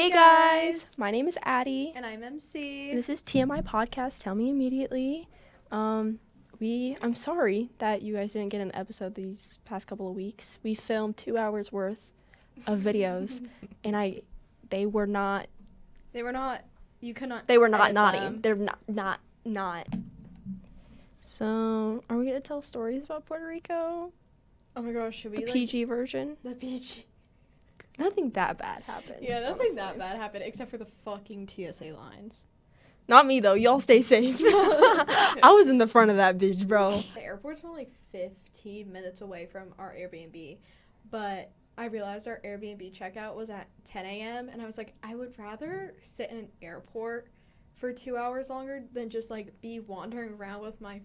Hey guys! My name is Addie. And I'm MC. This is TMI Podcast, Tell Me Immediately. I'm sorry that you guys didn't get an episode these past couple of weeks. We filmed 2 hours worth of videos, and they were not naughty. Them. They're not. So, are we going to tell stories about Puerto Rico? Oh my gosh, should we The PG version? The PG. Nothing that bad happened. Yeah, nothing that bad happened except for the fucking TSA lines. Not me, though. Y'all stay safe. I was in the front of that bitch, bro. The airport's only 15 minutes away from our Airbnb, but I realized our Airbnb checkout was at 10 a.m., and I was like, I would rather sit in an airport for 2 hours longer than just, be wandering around with my,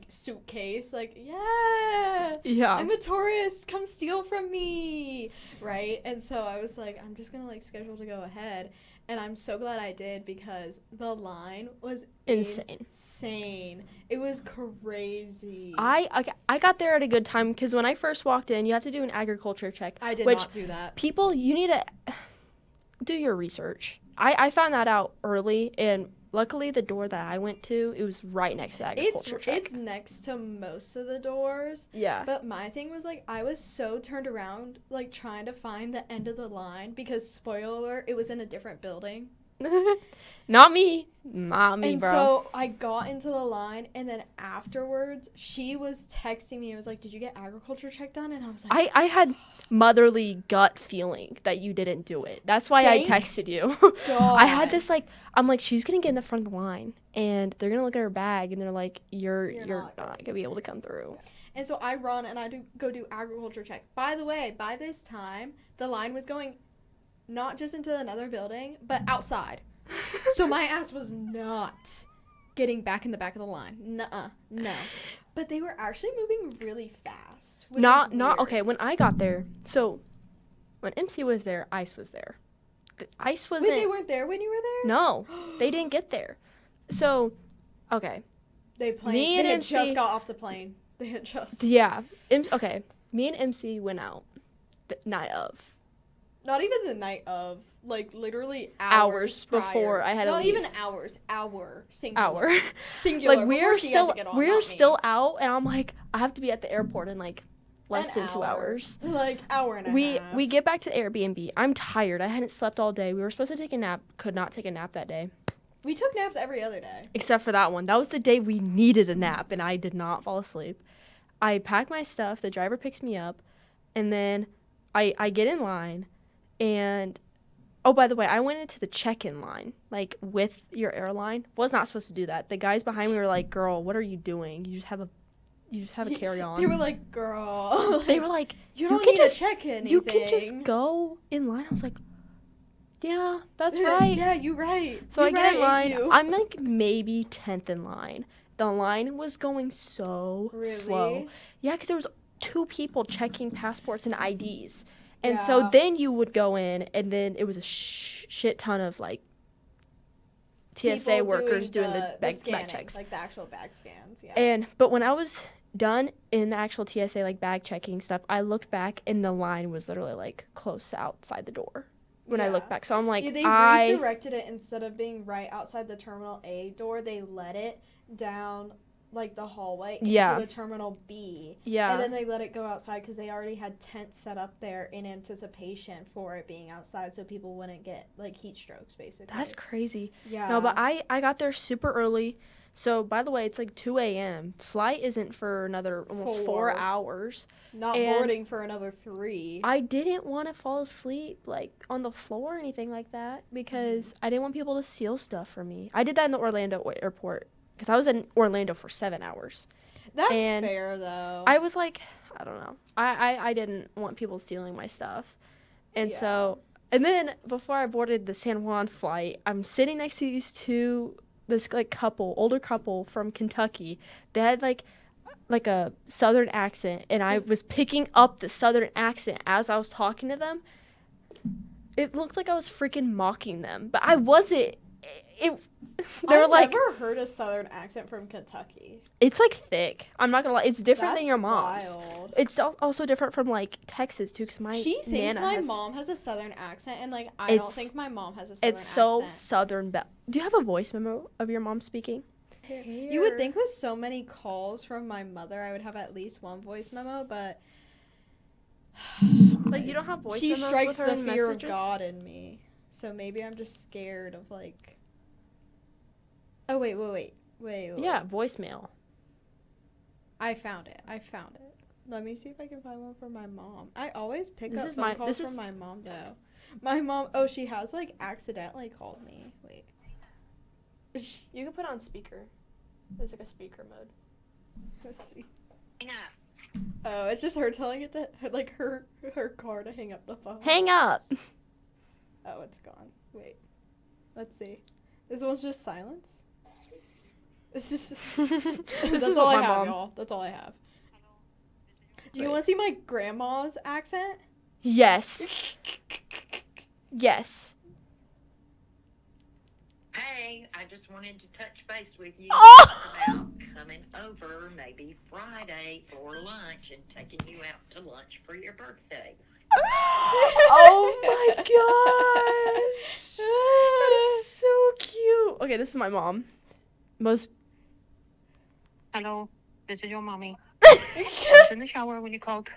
suitcase. Yeah, I'm a tourist. Come steal from me, right? And so I was like, I'm just going to, schedule to go ahead. And I'm so glad I did because the line was insane. It was crazy. I got there at a good time because when I first walked in, you have to do an agriculture check. I did not do that. People, you need to do your research. I found that out early, and luckily the door that I went to, it was right next to the agriculture check. It's next to most of the doors. Yeah. But my thing was, I was so turned around, trying to find the end of the line because, spoiler alert, it was in a different building. Not me, and bro. So I got into the line, and then afterwards, she was texting me. I was like, did you get agriculture check done? And I was like, I had motherly gut feeling that you didn't do it. That's why I texted you. God. I had this, I'm like, she's going to get in the front of the line, and they're going to look at her bag, and they're like, you're not going to be able to come through. And so I run, and I go do agriculture check. By the way, by this time, the line was going not just into another building, but outside. So my ass was not getting back in the back of the line. Nuh-uh. No. But they were actually moving really fast. Okay, when I got there, so when MC was there, Ice was there. Ice wasn't... Wait, they weren't there when you were there? No, they didn't get there. So, okay. They had just got off the plane. They had just... Yeah. Okay, me and MC went out the night of. Not even the night of, literally hours before I had to leave. Not even hours, singular. Singular. We're still out, and I'm like, I have to be at the airport in less than 2 hours. Hour and a half. We get back to the Airbnb. I'm tired. I hadn't slept all day. We were supposed to take a nap. Could not take a nap that day. We took naps every other day. Except for that one. That was the day we needed a nap, and I did not fall asleep. I pack my stuff. The driver picks me up, and then I get in line. And, oh, by the way, I went into the check-in line, with your airline. Was not supposed to do that. The guys behind me were like, girl, what are you doing? You just have a carry-on. They were like, girl. They were like, you don't need to check anything. You can just go in line. I was like, yeah, that's right. Yeah, you're right. So I get in line. I'm maybe 10th in line. The line was going so slow. Yeah, because there was 2 people checking passports and IDs. And so then you would go in, and then it was a shit ton of, TSA workers doing the bag checks. The actual bag scans, yeah. But when I was done in the actual TSA, bag checking stuff, I looked back, and the line was literally, close outside the door when I looked back. So I'm like, they redirected it. Instead of being right outside the Terminal A door, they let it down the hallway into the Terminal B. Yeah. And then they let it go outside because they already had tents set up there in anticipation for it being outside so people wouldn't get, heat strokes, basically. That's crazy. Yeah. No, but I got there super early. So, by the way, it's 2 a.m. Flight isn't for another almost 4 hours. Not boarding for another 3. I didn't want to fall asleep, on the floor or anything like that because I didn't want people to steal stuff from me. I did that in the Orlando airport. Because I was in Orlando for 7 hours. That's fair, though. I was like, I don't know. I didn't want people stealing my stuff. And so, and then before I boarded the San Juan flight, I'm sitting next to this older couple from Kentucky. They had a southern accent, and I was picking up the southern accent as I was talking to them. It looked like I was freaking mocking them, but I wasn't. they were I've like, never heard a Southern accent from Kentucky. it's like thick. I'm not gonna lie, it's different than That's your mom's. wild. It's also different from like Texas too, because She thinks Nana my has, mom has a Southern accent, and like I don't think my mom has a Southern it's so accent. Southern. Do you have a voice memo of your mom speaking? You would think with so many calls from my mother, I would have at least one voice memo, but like you don't have voice she memos strikes with her the in fear messages? of God in me. So maybe I'm just scared of like. Oh wait. Yeah, voicemail. I found it. Let me see if I can find one from my mom. I always pick This up is phone my- calls this from is- my mom though. My mom. Oh, she has like accidentally called me. Wait. You can put on speaker. There's like a speaker mode. Let's see. Oh, it's just her telling it to like her car to hang up the phone. Hang up. Oh, it's gone. Wait. Let's see. This one's just silence. This is This that's is all what I my have, mom. y'all. That's all I have. Do you want to see my grandma's accent? Yes. Yes. Hey, I just wanted to touch base with you Oh! about coming over maybe Friday for lunch and taking you out to lunch for your birthday. Oh my gosh. That is so cute. Okay, this is my mom. Most. Hello, this is your mommy. I was in the shower when you called.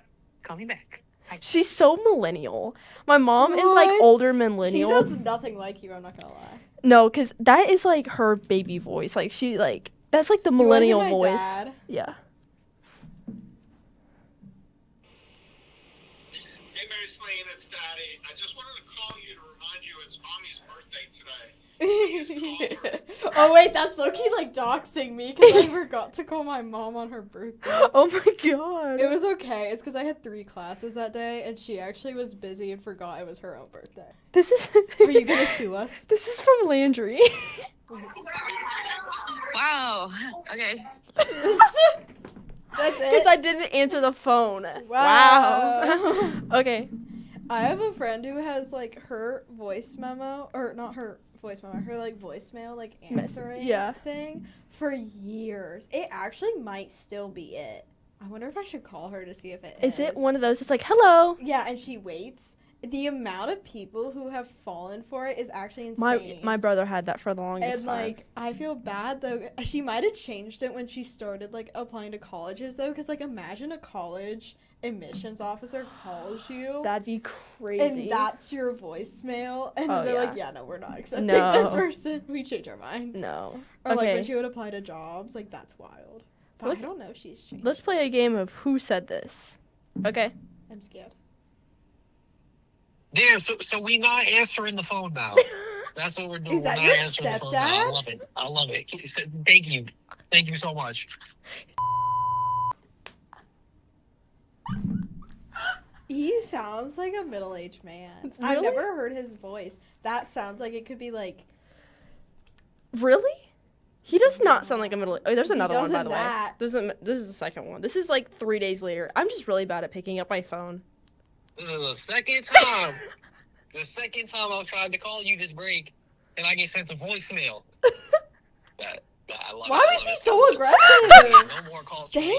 Call me back. She's so millennial. My mom is like What? older She millennial. sounds nothing like you, I'm not gonna lie. No, because that is like her baby voice. Like she like that's like the Do you wanna hear millennial my voice. dad? Yeah. Hey, Mary Slane, it's Daddy. I just wanted to call you to remind you it's Mommy's birthday today. Oh wait, that's Loki like doxing me because I forgot to call my mom on her birthday. Oh my god. It was okay. It's because I had 3 classes that day, and she actually was busy and forgot it was her own birthday. This is. Are you gonna sue us? This is from Landry. Wow. Okay. That's Because it. I didn't answer the phone. Wow. Okay. I have a friend who has like her voice memo, or not her voice memo, her like voicemail like answering yeah. thing for years. It actually might still be it. I wonder if I should call her to see if it is. Is it one of those? It's like, hello. Yeah, and she waits. The amount of people who have fallen for it is actually insane. My brother had that for the longest And time. like, I feel bad though. She might have changed it when she started like applying to colleges though, because like imagine a college admissions officer calls you. That'd be crazy. And that's your voicemail, and Oh, they're yeah. like, "Yeah, no, we're not accepting No. this person. We change our mind." No. Or like Okay. when she would apply to jobs, like that's wild. But Let's- I don't know if she's changed. Let's play a game of who said this. Okay. I'm scared. Damn, so we not answering the phone now. That's what we're doing. Is that we're your not answering the phone now. I stepdad? love it. I love it. Thank you. Thank you so much. He sounds like a middle-aged man. I've Really? never heard his voice. That sounds like it could be like. Really? He does not sound like a middle. Oh, there's He another one by doesn't the way. that. This is the second one. This is like 3 days later. I'm just really bad at picking up my phone. This is the second time. The second time I've tried to call you this break, and I get sent a voicemail. I love Why it. I was love he it. so I love it. aggressive? No more calls from Damn. me.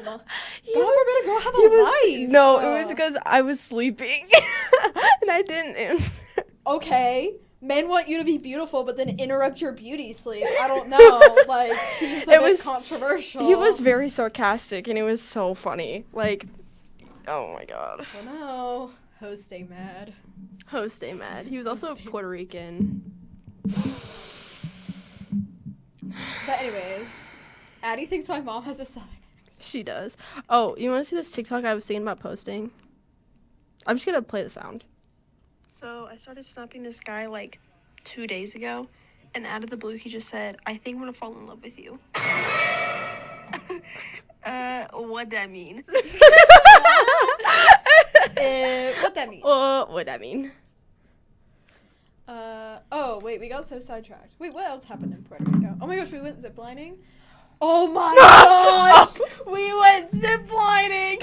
God He forbid to go have a he was, life. No, it was because I was sleeping and I didn't answer. Okay. Men want you to be beautiful, but then interrupt your beauty sleep. I don't know. Like, seems a It bit was- controversial. He was very sarcastic and it was so funny. Like, oh my god. Oh no. Host stay mad. Host stay mad. He was also Host stay- Puerto Rican. But anyways, Addie thinks my mom has a southern accent. She does. Oh, you want to see this TikTok I was thinking about posting? I'm just gonna play the sound. So I started snapping this guy like 2 days ago, and out of the blue he just said, "I think I'm gonna fall in love with you." What'd that mean? What that mean? What'd that mean? Oh wait, we got so sidetracked. Wait, what else happened in Puerto Rico? Oh my gosh, we went ziplining. Oh my gosh, we went ziplining.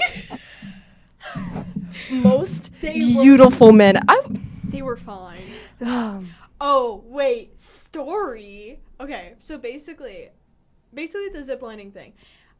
Most They were- beautiful men. They were fine. Oh, wait. Story? Okay, so basically the ziplining thing.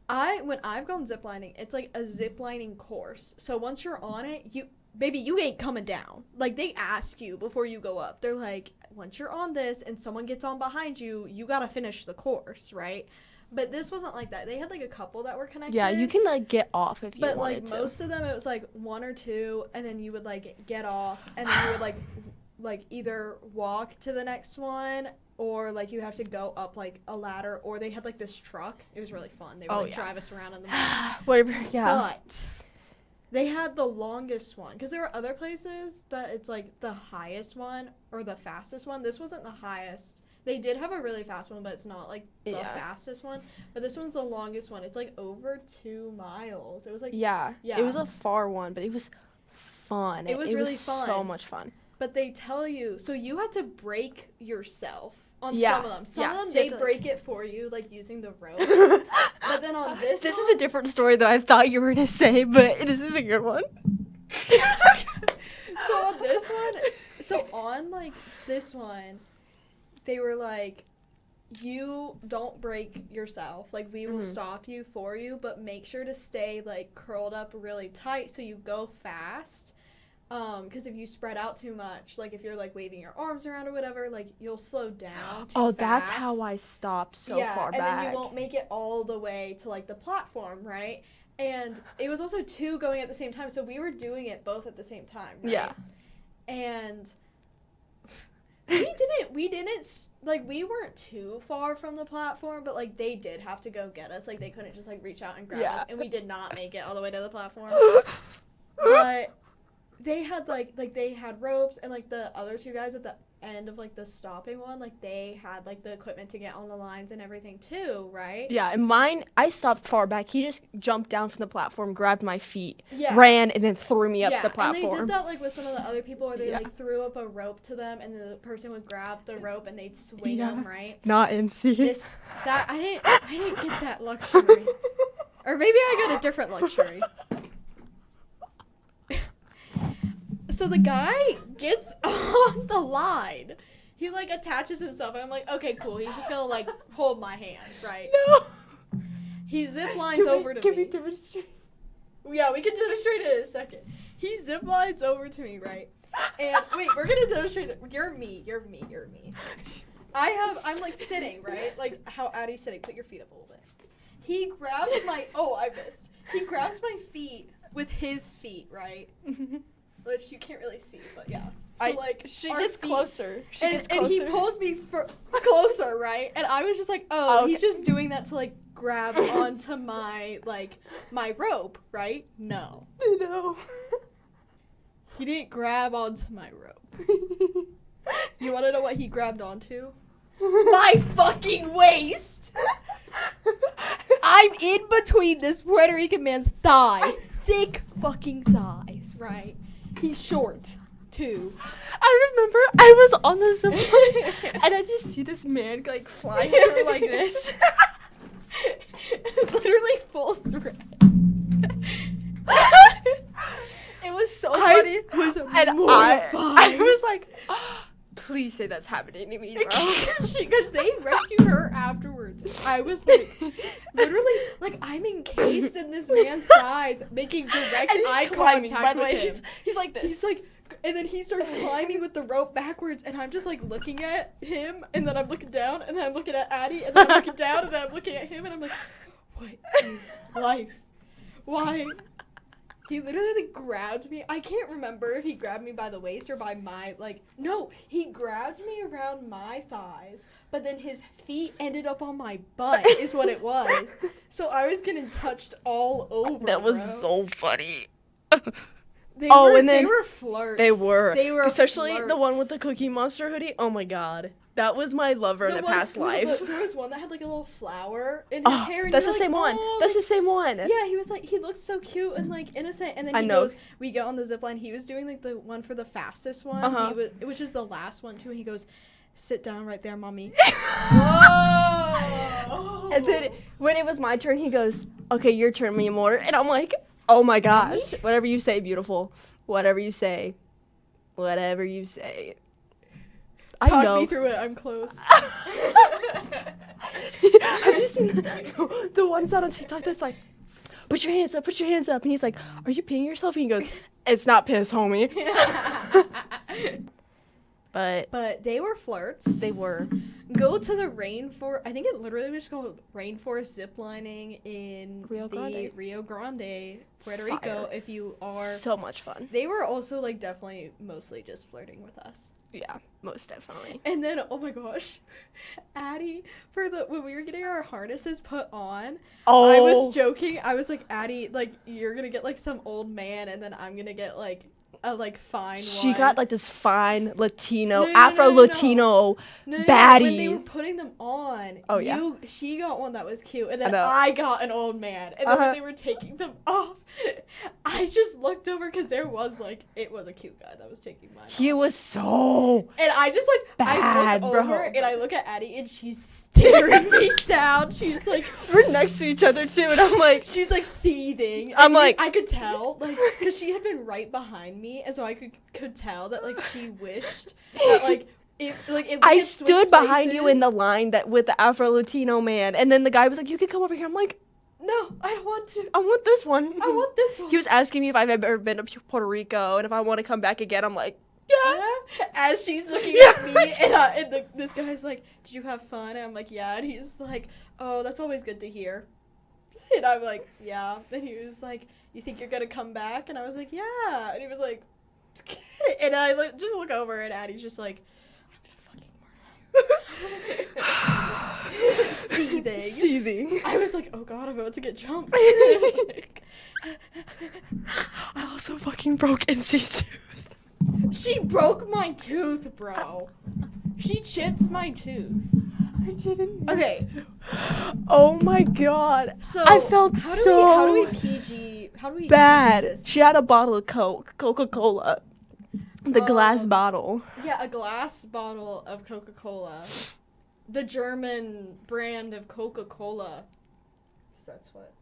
When I've gone ziplining, it's like a ziplining course. So once you're on it, you ain't coming down. Like, they ask you before you go up. They're like, once you're on this and someone gets on behind you, you gotta finish the course, right? But this wasn't like that. They had like a couple that were connected. Yeah, you can like get off if you but wanted like to. most of them, it was like one or two, and then you would like get off, and then you would like either walk to the next one, or like you have to go up like a ladder, or they had like this truck. It was really fun. They would drive us around in the morning. Whatever, yeah. But they had the longest one, because there are other places that it's like the highest one or the fastest one. This wasn't the highest. They did have a really fast one, but it's not like the fastest one. But this one's the longest one. It's like over 2 miles. It was like Yeah. It was a far one, but it was fun. It was really fun. So much fun. But they tell you, so you have to break yourself on Yeah. some of them. Some of them, So you they have to, break it for you, like using the ropes. But then on this is one, a different story that I thought you were going to say, but this is a good one. so on this one, they were like, you don't break yourself. Like, we will stop you for you, but make sure to stay, like, curled up really tight so you go fast. Because if you spread out too much, like, if you're, like, waving your arms around or whatever, like, you'll slow down too fast. That's how I stopped far back. And then you won't make it all the way to, like, the platform, right? And it was also 2 going at the same time, so we were doing it both at the same time, right? Yeah. And we didn't, like, we weren't too far from the platform, but, like, they did have to go get us. Like, they couldn't just, like, reach out and grab us, and we did not make it all the way to the platform. But they had, like, they had ropes, and, like, the other 2 guys at the end of, like, the stopping one, like, they had, like, the equipment to get on the lines and everything, too, right? Yeah, and mine, I stopped far back. He just jumped down from the platform, grabbed my feet, Yeah. ran, and then threw me up to the platform. And they did that, like, with some of the other people, where they, like, threw up a rope to them, and the person would grab the rope, and they'd swing them, right? Not MC. I didn't get that luxury. Or maybe I got a different luxury. So the guy gets on the line. He, like, attaches himself, and I'm like, okay, cool. He's just gonna, like, hold my hand, right? No. He zip lines over to me. Can we demonstrate? Yeah, we can demonstrate it in a second. He zip lines over to me, right? And, wait, we're gonna demonstrate it. You're me. I'm, like, sitting, right? Like, how Addie's sitting. Put your feet up a little bit. He grabs my, I missed. He grabs my feet with his feet, right? Which you can't really see, but yeah. So, she our gets feet, closer. And he pulls me closer, right? And I was just like, Okay. He's just doing that to, like, grab onto my, like, my rope, right? No. No. He didn't grab onto my rope. You want to know what he grabbed onto? My fucking waist! I'm in between this Puerto Rican man's thighs. Thick fucking thighs, right? He's short, too. I remember I was on the zip line, and I just see this man, like, flying through like this. Literally full thread. It was so funny. I was And mortified. I was like, please say that's happening to me, bro. Because they rescued her afterwards. I was like, literally, like, I'm encased in this man's thighs, making direct eye climbing, contact by the with way. him. He's like this. He's like, and then he starts climbing with the rope backwards, and I'm just like looking at him, and then I'm looking down, and then I'm looking at Addie, and then I'm looking down, and then I'm looking at him, and I'm like, what is life? Why? He literally, like, grabbed me. I can't remember if he grabbed me by the waist or by my, like, no, he grabbed me around my thighs, but then his feet ended up on my butt is what it was. So I was getting touched all over, That was bro. so funny. They They were flirts. They were. Especially flirts. the one with the Cookie Monster hoodie. Oh my god. That was my lover in a past life. There was one that had, like, a little flower in his hair. And That's you the were same like, one. "Oh," That's like, the same one. yeah, he was like, he looked so cute and, like, innocent. And then I he know. goes, we go on the zip line. He was doing, like, the one for the fastest one. Uh-huh. Which is the last one, too. And he goes, sit down right there, mommy. Whoa! And then when it was my turn, he goes, okay, your turn, mi amor. And I'm like, oh my gosh. Whatever you say, beautiful. Whatever you say. Whatever you say. I Talk know. me through it. I'm close. Have you seen the ones out on TikTok that's like, put your hands up, and he's like, are you peeing yourself? And he goes, it's not piss, homie. But But they were flirts. they were. Go to the rainforest. I think it literally was called rainforest ziplining in Rio Grande. Rio Grande, Puerto Fire. Rico. If you are, So much fun. they were also like definitely mostly just flirting with us. Yeah, most definitely. And then, oh my gosh, Addie, when we were getting our harnesses put on, Oh, I was joking. I was like, Addie, like you're gonna get like some old man, and then I'm gonna get like a like fine she one. got like this fine Latino, No, Afro-Latino No, when baddie. they were putting them on, Oh, yeah. she got one that was cute, and then know. I got an old man. And then Uh-huh. when they were taking them off, I just looked over because it was a cute guy that was taking mine He off. was so And I just like I bad, look bro. over and I look at Addie and she's staring me down. She's like We're next to each other too, and I'm like, she's like seething. I'm And like- I could tell like because she had been right behind me, and so I could tell that like she wished that like if we I had switched stood behind you in places- the line that with the Afro-Latino man, and then the guy was like, you could come over here. I'm like, No, I don't want to. I want this one. I want this one. He was asking me if I've ever been to Puerto Rico and if I want to come back again. I'm like, yeah. As she's looking Yeah. at me, and this guy's like, "Did you have fun?" And I'm like, "Yeah." And he's like, "Oh, that's always good to hear." And I'm like, "Yeah." And he was like, "You think you're gonna come back?" And I was like, "Yeah." And he was like, and I just look over, and Addie's just like, "I'm gonna fucking murder you." Seething. Seething. I was like, "Oh God, I'm about to get jumped." Like, I also fucking broke MC's tooth. she broke my tooth, bro. She chips my tooth. I didn't. mean Okay. to. Oh my god. So I felt how so do we PG bad. this? She had a bottle of Coca-Cola. The glass bottle. Yeah, a glass bottle of Coca-Cola. The German brand of Coca-Cola. That's what.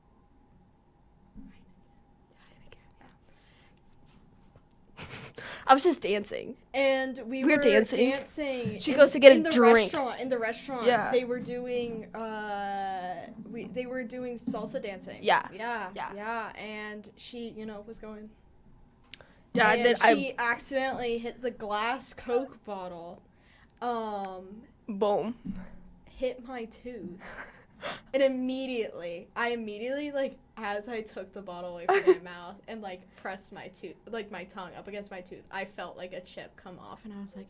I was just dancing. And we We're were dancing. dancing. She goes to get a in the drink. In the restaurant, Yeah. they were doing they were doing salsa dancing. Yeah. Yeah. Yeah. Yeah. And she, was going. Yeah, and and then she accidentally hit the glass Coke bottle. boom. Hit my tooth. And I immediately, like, as I took the bottle away from my mouth and, like, pressed my tooth, like, my tongue up against my tooth, I felt, like, a chip come off, and I was like,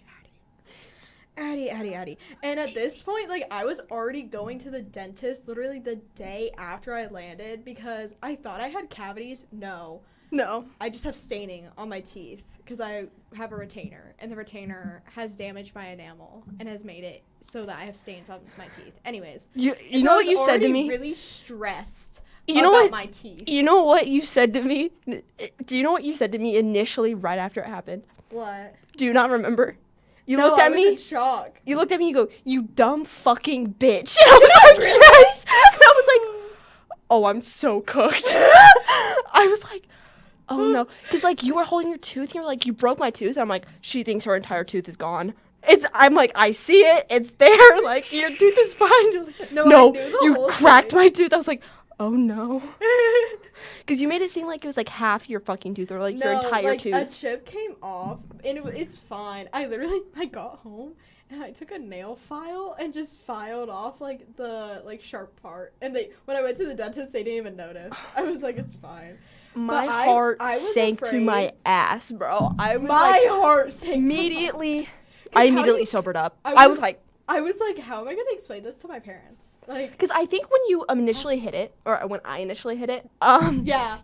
Addie. And at this point, like, I was already going to the dentist literally the day after I landed because I thought I had cavities. No. No. I just have staining on my teeth because I have a retainer, and the retainer has damaged my enamel and has made it so that I have stains on my teeth. Anyways, You and so know I what was you said to already me? really stressed You know about what? my teeth. You know what you said to me? Do you know what you said to me initially right after it happened? What? Do you not remember? You No, looked I at was me. in shock. You looked at me. You go, you dumb fucking bitch. And I was like, yes. And I was like, oh, I'm so cooked. I was like, oh no, because like you were holding your tooth. You were like, you broke my tooth. I'm like, she thinks her entire tooth is gone. I'm like, I see it. It's there. Like your tooth is fine. You're like, No, no, I knew the you whole cracked thing. my tooth. I was like, oh no. Because you made it seem like it was like half your fucking tooth or like your entire like, tooth. a chip came off, and it's fine. I got home, and I took a nail file and just filed off like the sharp part. And when I went to the dentist, they didn't even notice. I was like, it's fine. My But heart I was sank to my afraid- ass, bro. I was My like, heart sank to my- immediately. how I do immediately you- sobered up. I I was- was like, I was like, how am I gonna explain this to my parents? Like, because I think when you initially hit it, or when I initially hit it, yeah.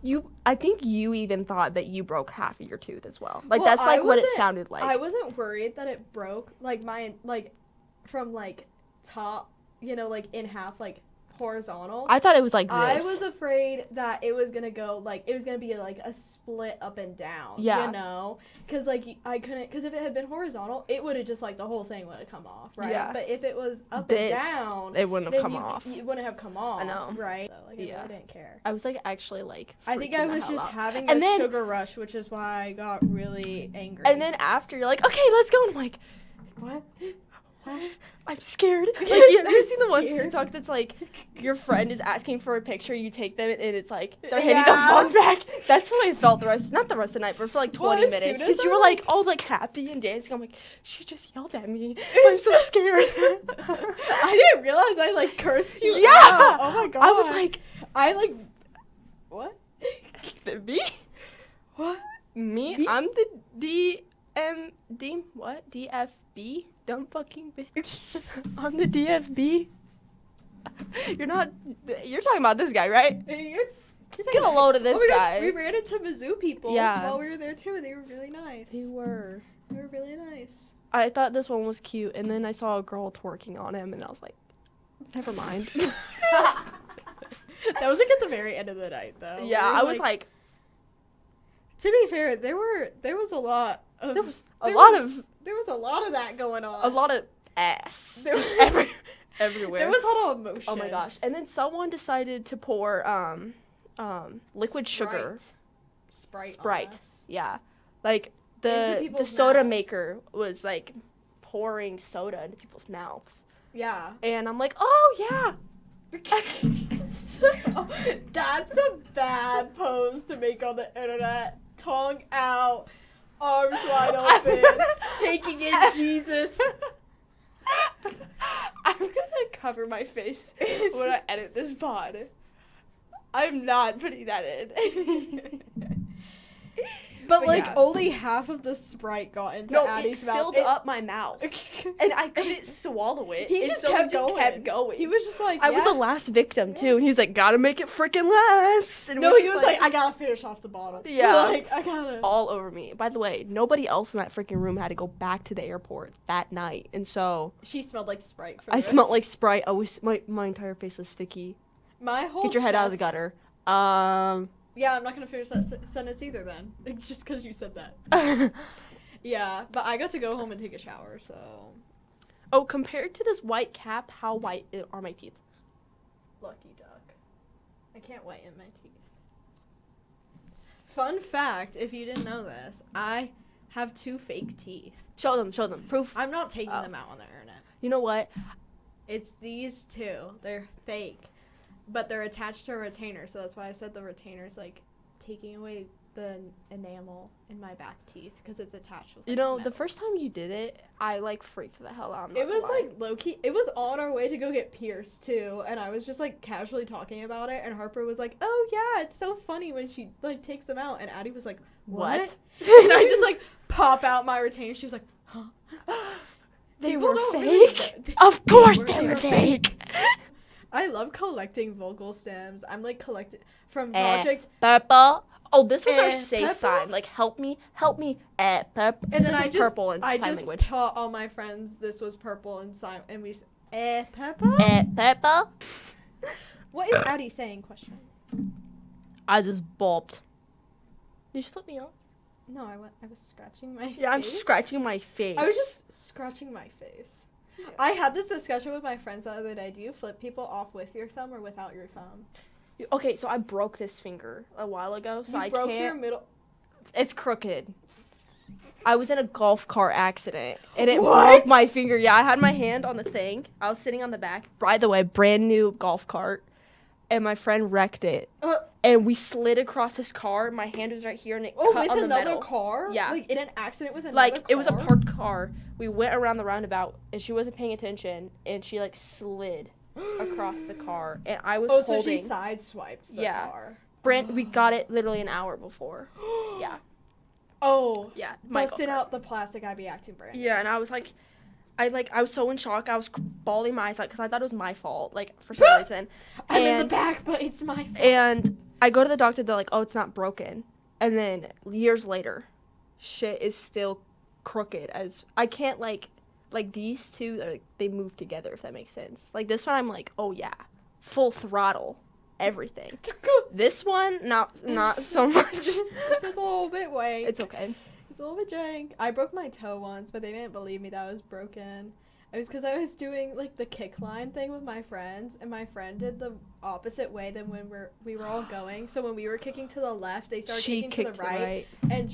I think you even thought that you broke half of your tooth as well. Like Well, that's I like what it wasn't- sounded like. I wasn't worried that it broke, like, from, like, top, like, in half, like, horizontal. I thought it was like this. I was afraid that it was gonna go, like, it was gonna be, like, a split up and down, Yeah. Because, like, I couldn't, because if it had been horizontal, it would have just, like, the whole thing would have come off, right? Yeah. But if it was up This, and down, it wouldn't have then come you, off. it wouldn't have come off, know. right? So, like, I Yeah. really didn't care. I was like actually like. I think freaking I the was hell just out. having And a then- sugar rush, which is why I got really angry. And then after you're like, okay, let's go. And I'm like, What? I'm scared. Like, you have you I'm seen the one scared. TikTok that's like, your friend is asking for a picture, you take them, and it's like, they're handing the Yeah. phone back. That's how I felt not the rest of the night, but for like Well, 20 as minutes. soon as Because you I, were like, like- all like happy and dancing. I'm like, she just yelled at me. I'm so scared. I didn't realize I like cursed you Yeah. out. Oh my god. I was like, I like, what? me? What? Me? Me? I'm the what? DFB? Dumb fucking bitch. I'm the DFB. You're talking about this guy, right? You're Get a load of this oh my guy. gosh, we ran into Mizzou people Yeah. while we were there too, and they were really nice. They were. They were really nice. I thought this one was cute, and then I saw a girl twerking on him, and I was like, never mind. That was like at the very end of the night, though. Yeah, We were, I was like, To be fair, there was a lot of there was a there lot was- of there was a lot of that going on. a lot of ass There just was- everywhere. There was a lot of emotion. Oh my gosh! And then someone decided to pour liquid sugar. Sprite. Sprite. On us. Yeah, like Into the people's soda mouths. maker was like pouring soda into people's mouths, Yeah. and I'm like, oh yeah. That's a bad pose to make on the internet. Tongue out, arms wide open, taking in Jesus. I'm gonna cover my face when I edit this pod. I'm not putting that in. But But like yeah. only half of the Sprite got into No, Addie's it mouth. filled up my mouth, and I couldn't swallow it. He and just so kept he just going. kept going. He was just like, I was yeah. the last victim too, and he's like, "Gotta make it freaking last." And No, we're he just was like, I gotta finish off the bottle. Yeah. Like, I gotta. all over me. By the way, nobody else in that freaking room had to go back to the airport that night, and so She smelled like Sprite. For I the smelled rest- like Sprite. My entire face was sticky. My whole Get your head out of the chest- gutter. Yeah, I'm not gonna finish that sentence either then. It's just because you said that. Yeah, but I got to go home and take a shower, so. Oh, compared to this white cap, how white are my teeth? Lucky duck. I can't whiten my teeth. Fun fact, if you didn't know this, I have 2 fake teeth. Show them. Proof. I'm not taking Oh. them out on the internet. You know what? It's these 2. They're fake, but they're attached to a retainer, so that's why I said the retainer's like taking away the enamel in my back teeth because it's attached with. You like, know, the metal. first time you did it, I like freaked the hell out. I'm not It was gonna lie. like low key. It was on our way to go get pierced too, and I was just like casually talking about it, and Harper was like, "Oh yeah, it's so funny when she like takes them out," and Addie was like, "What?" And I just like pop out my retainer. She was like, "Huh?" They People were don't really fake. know- Of course were- they they were were fake. I love collecting vocal stems. I'm like collecting from Eh. Project, Purple. Oh, this was our Eh, safe purple? sign. Like, help me. Purple. and then I just purple in I sign just language. taught all my friends this was purple and sign, and we purple. Purple. What is Addie saying? Question. I just bulbed. Did you flip me off? No, I was scratching my. Yeah, I'm face. scratching my face. I was just scratching my face. I had this discussion with my friends the other day. Do you flip people off with your thumb or without your thumb? Okay, so I broke this finger a while ago, so You I broke can't. your middle. It's crooked. I was in a golf cart accident, and it What? broke my finger. Yeah, I had my hand on the thing. I was sitting on the back. By the way, brand new golf cart, and my friend wrecked it. And we slid across his car. My hand was right here, and it Oh, cut with on the another metal. car? Yeah. Like in an accident with another Like car? it was a parked car. We went around the roundabout, and she wasn't paying attention, and she like slid across the car, and I was Oh, so holding. she sideswiped the Yeah. car. We got it literally an hour before. Yeah. Oh. Yeah, Busting out the plastic, I'd be acting brand. Yeah, and I was like, I was so in shock. I was bawling my eyes out because I thought it was my fault, like for some reason. I'm in the And- back, but it's my fault. And I go to the doctor. They're like, "Oh, it's not broken." And then years later, shit is still crooked. As I can't like these two, like, they move together if that makes sense. Like this one, I'm like, "Oh yeah, full throttle, everything." This one, not so much. This was a little bit wank. It's okay. It's a little bit jank. I broke my toe once, but they didn't believe me that I was broken. It was because I was doing like the kick line thing with my friends, and my friend did the opposite way than when we were all going. So when we were kicking to the left, they started She kicking kicked to the right, and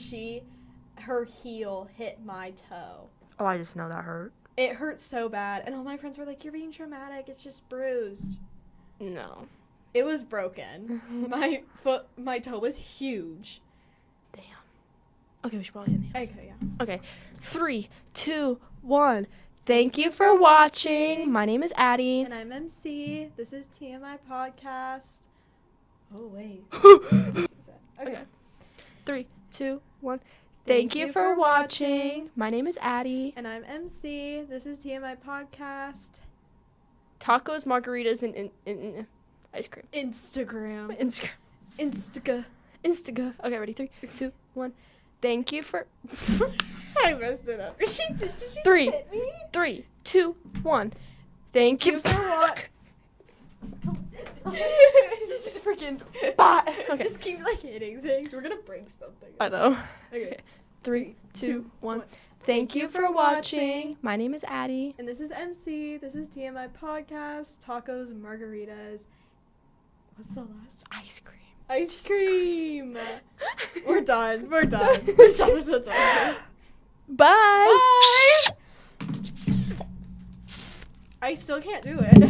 her heel hit my toe. Oh, I just know that hurt. It hurt so bad. And all my friends were like, you're being traumatic. It's just bruised. No. It was broken. My toe was huge. Damn. Okay, we should probably end the episode. Okay, yeah. Okay. 3, 2, 1. Thank you for watching. My name is Addie. And I'm MC. This is TMI Podcast. Oh, wait. Okay. 3, 2, 1. Thank you for watching. My name is Addie. And I'm MC. This is TMI Podcast. Tacos, margaritas, and ice cream. Instagram. Instagram. Instaga. Okay, ready? 3, 2, 1. Thank you for... I messed it up. Did you 3, hit me? 3, 2, 1. Thank you for what? just freaking bot. Okay. Just keep like hitting things. We're gonna break something. I know. Okay. 3, 2, 1. Thank you for watching. My name is Addie. And this is MC. This is TMI Podcast. Tacos and margaritas. What's the last? Ice cream. Ice cream. We're done. We're done. This episode's over. Bye. Bye. I still can't do it.